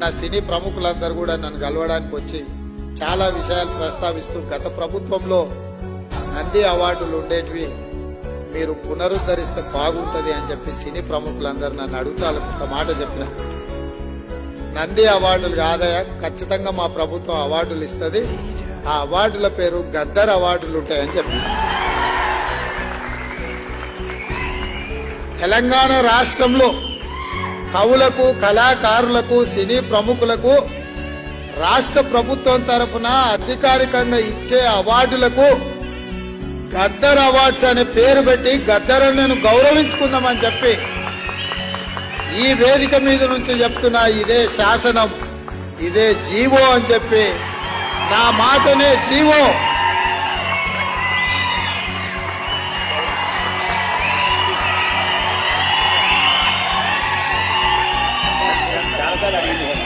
నా సినీ ప్రముఖులందరూ కూడా నన్ను కలవడానికి వచ్చి చాలా విషయాలు ప్రస్తావిస్తూ గత ప్రభుత్వంలో నంది అవార్డులు ఉండేటివి మీరు పునరుద్ధరిస్తే బాగుంటది అని చెప్పి సినీ ప్రముఖులందరూ నన్ను అడుగుతారు. ఒక మాట చెప్పిన నంది అవార్డులు కాదయా, ఖచ్చితంగా మా ప్రభుత్వం అవార్డులు ఇస్తుంది, ఆ అవార్డుల పేరు గద్దర్ అవార్డులు ఉంటాయని చెప్పి. తెలంగాణ రాష్ట్రంలో కవులకు, కళాకారులకు, సినీ ప్రముఖులకు రాష్ట్ర ప్రభుత్వం తరఫున అధికారికంగా ఇచ్చే అవార్డులకు గద్దర్ అవార్డ్స్ అనే పేరు పెట్టి గద్దర్ను గౌరవించుకుందామని చెప్పి ఈ వేదిక మీద నుంచి చెప్తున్నా. ఇదే శాసనం, ఇదే జీవో అని చెప్పి, నా మాటనే జీవో